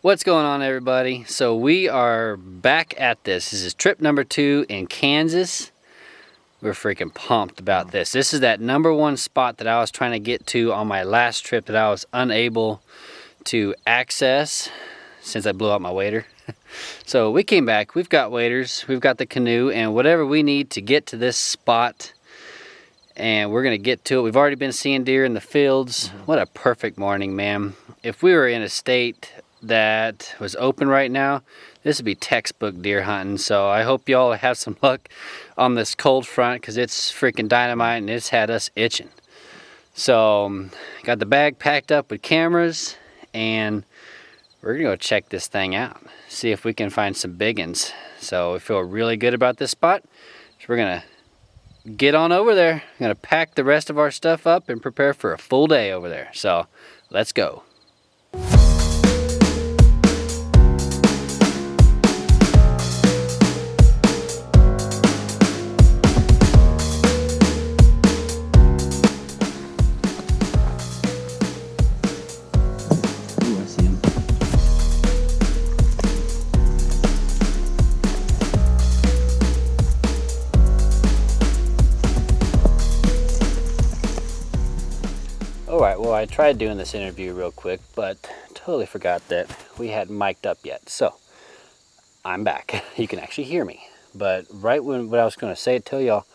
What's going on, everybody? So we are back at this. This is trip number 2 in Kansas. We're freaking pumped about this. This is that #1 spot that I was trying to get to on my last trip that I was unable to access since I blew out my wader. So we came back. We've got waders, we've got the canoe, and whatever we need to get to this spot. And we're gonna get to it. We've already been seeing deer in the fields. What a perfect morning, man. If we were in a state that was open right now, this would be textbook deer hunting. So I hope y'all have some luck on this cold front, because it's freaking dynamite and it's had us itching. So got the bag packed up with cameras, and we're gonna go check this thing out, see if we can find some biggins. So we feel really good about this spot, so we're gonna get on over there. I'm gonna pack the rest of our stuff up and prepare for a full day over there. So let's go. Alright, well, I tried doing this interview real quick, but totally forgot that we hadn't mic'd up yet. So, I'm back. You can actually hear me. But right when what I was going to say, tell y'all,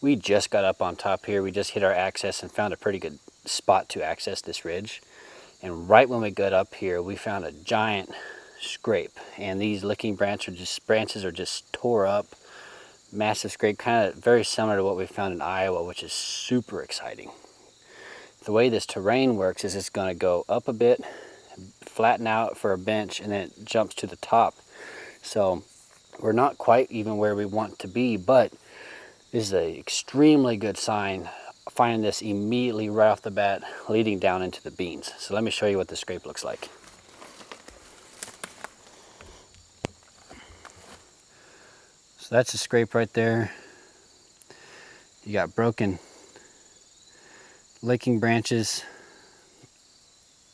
we just got up on top here. We just hit our access and found a pretty good spot to access this ridge. And right when we got up here, we found a giant scrape. And these licking branches are just tore up. Massive scrape, kind of very similar to what we found in Iowa, which is super exciting. The way this terrain works is it's going to go up a bit, flatten out for a bench, and then it jumps to the top. So we're not quite even where we want to be, but this is an extremely good sign, finding this immediately right off the bat, leading down into the beans. So let me show you what the scrape looks like. So that's a scrape right there. You got broken licking branches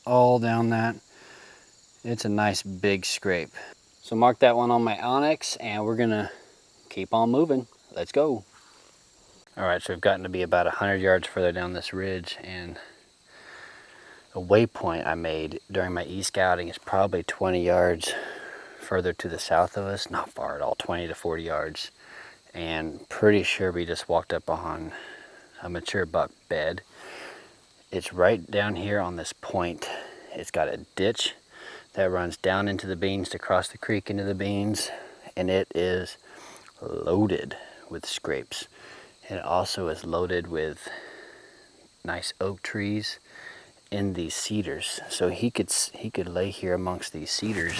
all down that. It's a nice big scrape. So mark that one on my Onyx, and we're gonna keep on moving. Let's go. All right, so we've gotten to be about 100 yards further down this ridge, and a waypoint I made during my e-scouting is probably 20 yards further to the south of us. Not far at all, 20 to 40 yards. And pretty sure we just walked up on a mature buck bed. It's right down here on this point. It's got a ditch that runs down into the beans to cross the creek into the beans, and it is loaded with scrapes. And it also is loaded with nice oak trees in these cedars. So he could lay here amongst these cedars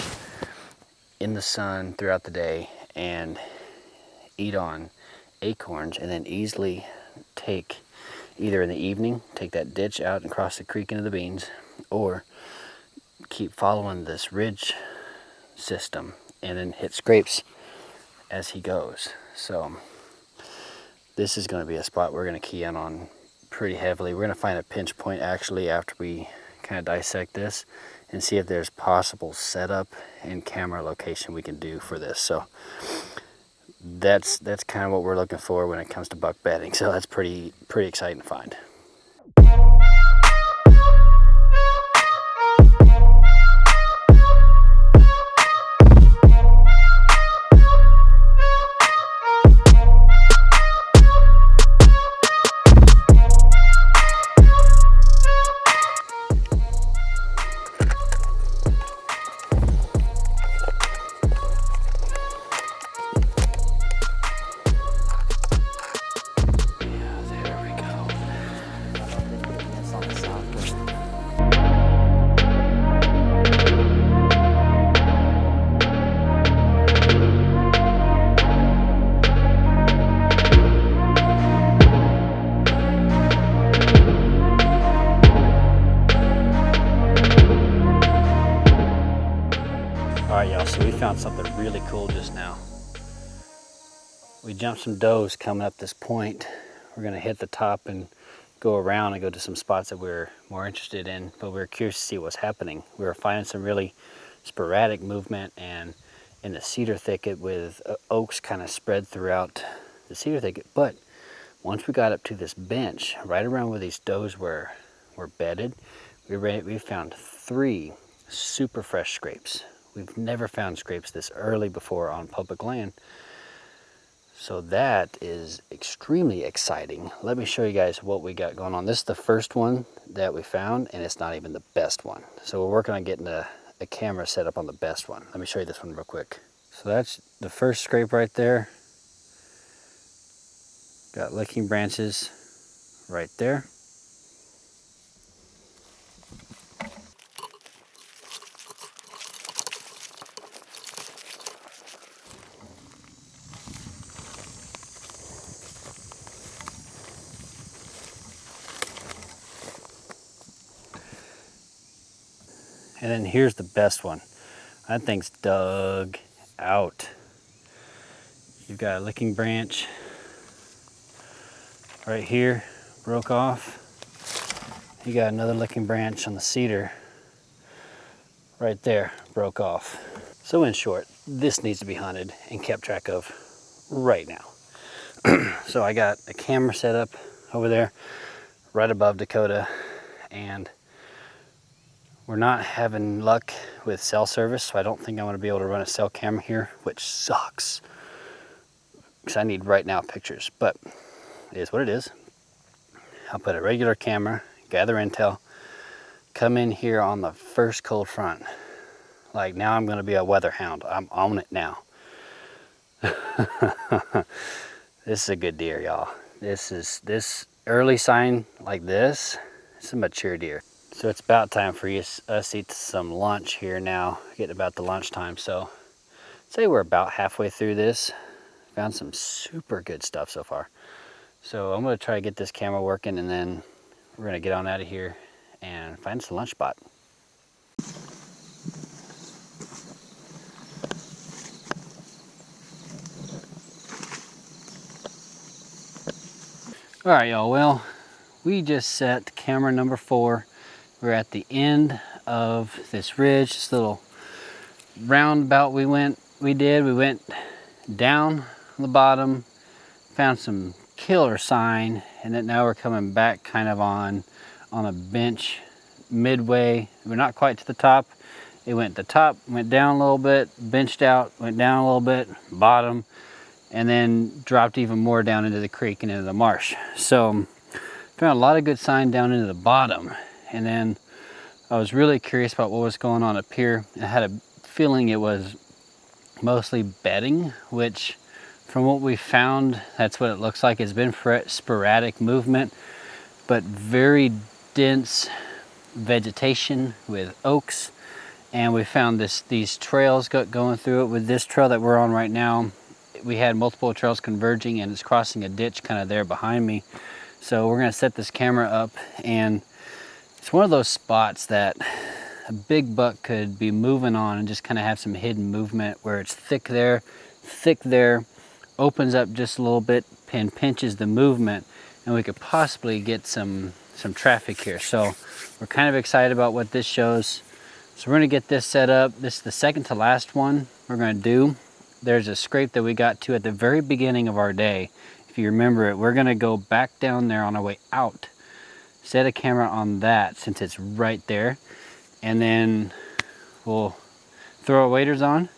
in the sun throughout the day and eat on acorns, and then easily take, either in the evening, take that ditch out and cross the creek into the beans, or keep following this ridge system and then hit scrapes as he goes. So this is going to be a spot we're going to key in on pretty heavily. We're going to find a pinch point actually after we kind of dissect this and see if there's possible setup and camera location we can do for this. So that's kind of what we're looking for when it comes to buck bedding. So that's pretty exciting to find. Alright y'all, so we found something really cool just now. We jumped some does coming up this point. We're going to hit the top and go around and go to some spots that we're more interested in, but we were curious to see what's happening. We were finding some really sporadic movement and in the cedar thicket with oaks kind of spread throughout the cedar thicket. But once we got up to this bench, right around where these does were bedded, we found 3 super fresh scrapes. We've never found scrapes this early before on public land. So that is extremely exciting. Let me show you guys what we got going on. This is the first one that we found, and it's not even the best one. So we're working on getting a camera set up on the best one. Let me show you this one real quick. So that's the first scrape right there. Got licking branches right there. And then here's the best one. That thing's dug out. You've got a licking branch right here, broke off. You got another licking branch on the cedar right there, broke off. So in short, this needs to be hunted and kept track of right now. So I got a camera set up over there right above Dakota, and we're not having luck with cell service, so I don't think I'm going to be able to run a cell camera here, which sucks because I need right now pictures, but it is what it is. I'll put a regular camera, gather intel, come in here on the first cold front. Like, now I'm going to be a weather hound. I'm on it now. This is a good deer, y'all. This early sign like this, it's a mature deer. So it's about time for us to eat some lunch here now, getting about the lunchtime. So I'd say we're about halfway through this. Found some super good stuff so far. So I'm gonna try to get this camera working, and then we're gonna get on out of here and find us a lunch spot. All right, y'all, well, we just set camera number 4. We're at the end of this ridge, this little roundabout we went down the bottom, found some killer sign, and then now we're coming back kind of on a bench midway. We're not quite to the top. It went to the top, went down a little bit, benched out, went down a little bit, bottom, and then dropped even more down into the creek and into the marsh. So found a lot of good sign down into the bottom. And then I was really curious about what was going on up here. I had a feeling it was mostly bedding, which from what we found, that's what it looks like. It's been sporadic movement, but very dense vegetation with oaks. And we found these trails going through it. With this trail that we're on right now, we had multiple trails converging, and it's crossing a ditch kind of there behind me. So we're gonna set this camera up, and it's one of those spots that a big buck could be moving on and just kind of have some hidden movement where it's thick there, opens up just a little bit and pinches the movement, and we could possibly get some traffic here. So we're kind of excited about what this shows. So we're gonna get this set up. This is the second to last one we're gonna do. There's a scrape that we got to at the very beginning of our day. If you remember it, we're gonna go back down there on our way out, set a camera on that since it's right there, and then we'll throw our waders on,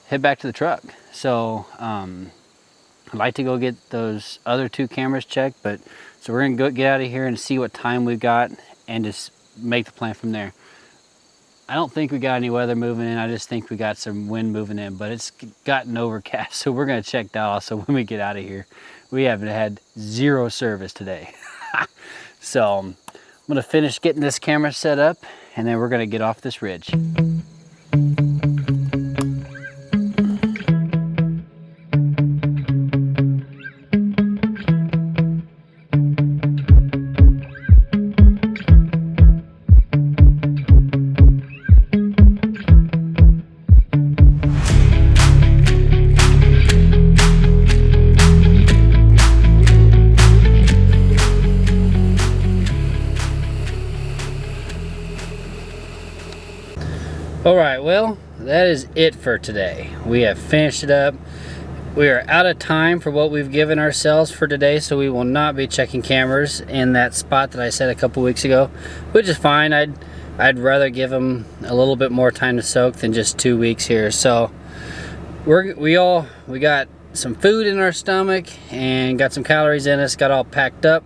head back to the truck. So I'd like to go get those other 2 cameras checked, but so we're gonna go get out of here and see what time we've got and just make the plan from there. I don't think we got any weather moving in. I just think we got some wind moving in, but it's gotten overcast. So we're gonna check that also when we get out of here. We haven't had 0 service today. So I'm gonna finish getting this camera set up, and then we're gonna get off this ridge. All right, well, that is it for today. We have finished it up. We are out of time for what we've given ourselves for today, so we will not be checking cameras in that spot that I said a couple weeks ago, which is fine. I'd rather give them a little bit more time to soak than just 2 weeks here. So we got some food in our stomach and got some calories in us, got all packed up.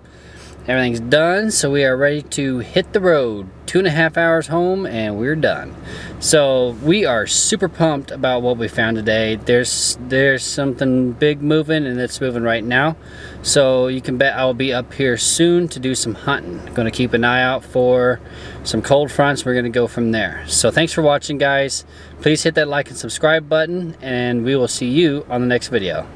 Everything's done, so we are ready to hit the road. 2.5 hours home and we're done. So we are super pumped about what we found today. There's something big moving, and it's moving right now. So you can bet I'll be up here soon to do some hunting. Gonna keep an eye out for some cold fronts. We're gonna go from there. So thanks for watching, guys. Please hit that like and subscribe button, and we will see you on the next video.